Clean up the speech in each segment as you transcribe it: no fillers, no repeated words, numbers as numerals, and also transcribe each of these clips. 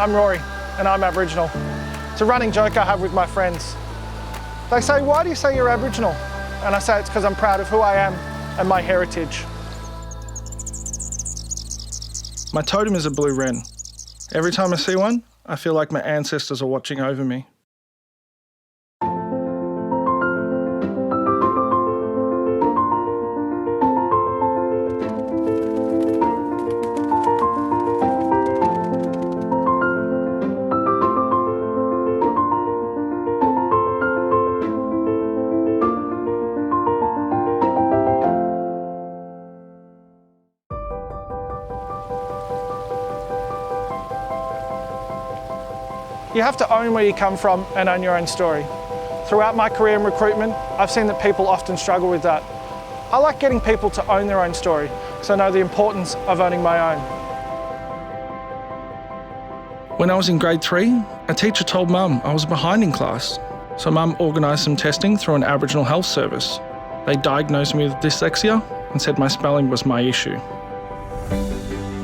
I'm Rory, and I'm Aboriginal. It's a running joke I have with my friends. They say, "Why do you say you're Aboriginal?" And I say it's because I'm proud of who I am and my heritage. My totem is a blue wren. Every time I see one, I feel like my ancestors are watching over me. You have to own where you come from and own your own story. Throughout my career in recruitment, I've seen that people often struggle with that. I like getting people to own their own story, so I know the importance of owning my own. When I was in grade 3, a teacher told Mum I was behind in class, so Mum organised some testing through an Aboriginal health service. They diagnosed me with dyslexia and said my spelling was my issue.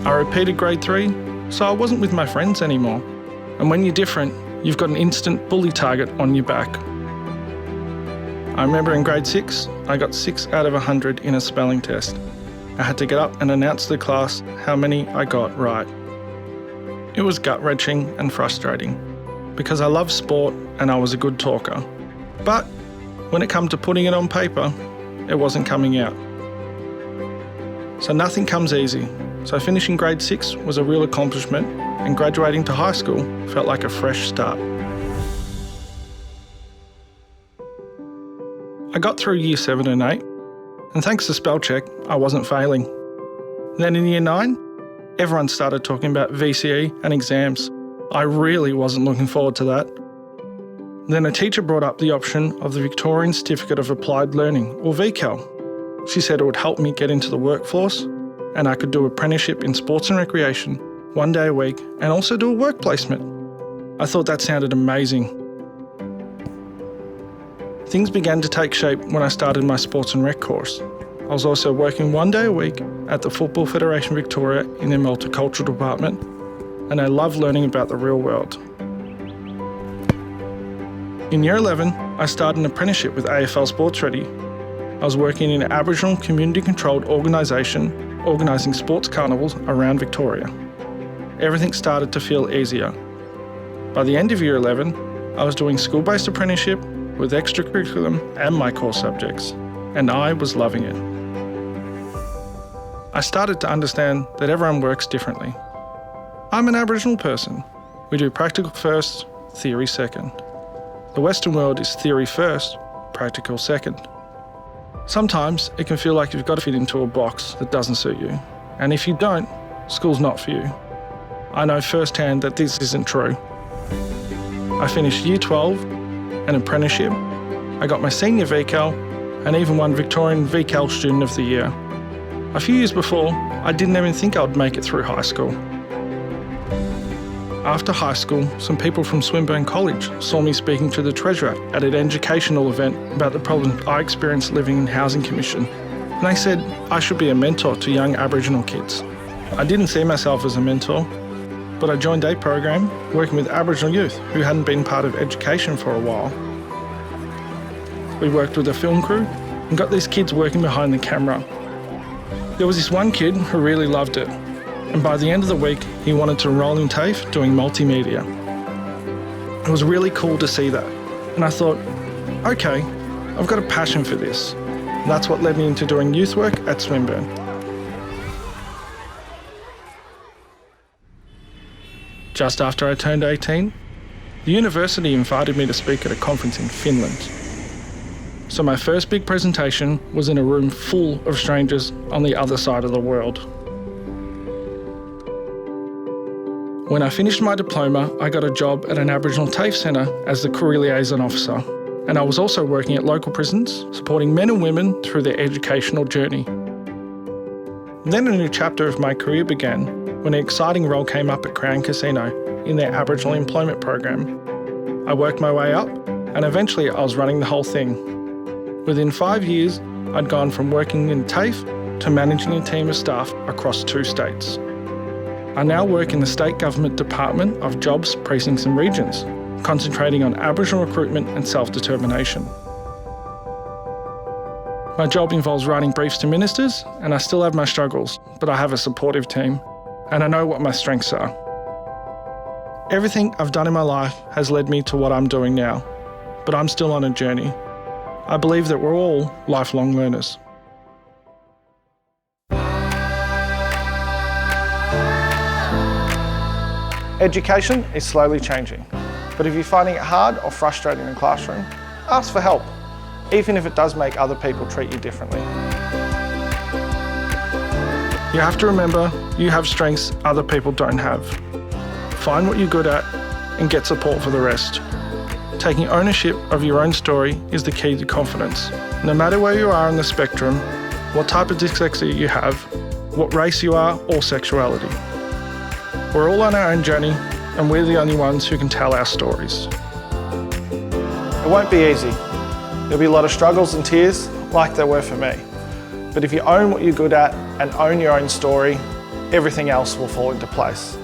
I repeated grade 3, so I wasn't with my friends anymore. And when you're different, you've got an instant bully target on your back. I remember in grade 6, I got 6 out of 100 in a spelling test. I had to get up and announce to the class how many I got right. It was gut-wrenching and frustrating because I love sport and I was a good talker. But when it came to putting it on paper, it wasn't coming out. So nothing comes easy. So finishing grade 6 was a real accomplishment, and graduating to high school felt like a fresh start. I got through year 7 and 8, and thanks to spell check, I wasn't failing. Then in year 9, everyone started talking about VCE and exams. I really wasn't looking forward to that. Then a teacher brought up the option of the Victorian Certificate of Applied Learning, or VCAL. She said it would help me get into the workforce, and I could do apprenticeship in sports and recreation 1 day a week and also do a work placement. I thought that sounded amazing. Things began to take shape when I started my sports and rec course. I was also working 1 day a week at the Football Federation Victoria in their multicultural department, and I loved learning about the real world. In year 11, I started an apprenticeship with AFL Sports Ready. I was working in an Aboriginal community-controlled organisation organising sports carnivals around Victoria. Everything started to feel easier. By the end of year 11, I was doing school-based apprenticeship with extracurriculum and my core subjects, and I was loving it. I started to understand that everyone works differently. I'm an Aboriginal person. We do practical first, theory second. The Western world is theory first, practical second. Sometimes it can feel like you've got to fit into a box that doesn't suit you, and if you don't, school's not for you. I know firsthand that this isn't true. I finished year 12, an apprenticeship, I got my senior VCAL, and even won Victorian VCAL Student of the Year. A few years before, I didn't even think I'd make it through high school. After high school, some people from Swinburne College saw me speaking to the Treasurer at an educational event about the problems I experienced living in Housing Commission. And they said I should be a mentor to young Aboriginal kids. I didn't see myself as a mentor, but I joined a program working with Aboriginal youth who hadn't been part of education for a while. We worked with a film crew and got these kids working behind the camera. There was this one kid who really loved it, and by the end of the week, he wanted to enrol in TAFE doing multimedia. It was really cool to see that, and I thought, okay, I've got a passion for this. And that's what led me into doing youth work at Swinburne. Just after I turned 18, the university invited me to speak at a conference in Finland. So my first big presentation was in a room full of strangers on the other side of the world. When I finished my diploma, I got a job at an Aboriginal TAFE centre as the career liaison officer, and I was also working at local prisons, supporting men and women through their educational journey. Then a new chapter of my career began when an exciting role came up at Crown Casino in their Aboriginal employment program. I worked my way up, and eventually I was running the whole thing. Within 5 years, I'd gone from working in TAFE to managing a team of staff across 2 states. I now work in the State Government Department of Jobs, Precincts and Regions, concentrating on Aboriginal recruitment and self-determination. My job involves writing briefs to ministers, and I still have my struggles, but I have a supportive team, and I know what my strengths are. Everything I've done in my life has led me to what I'm doing now, but I'm still on a journey. I believe that we're all lifelong learners. Education is slowly changing, but if you're finding it hard or frustrating in the classroom, ask for help, even if it does make other people treat you differently. You have to remember you have strengths other people don't have. Find what you're good at and get support for the rest. Taking ownership of your own story is the key to confidence. No matter where you are on the spectrum, what type of dyslexia you have, what race you are or sexuality. We're all on our own journey, and we're the only ones who can tell our stories. It won't be easy. There'll be a lot of struggles and tears, like there were for me. But if you own what you're good at and own your own story, everything else will fall into place.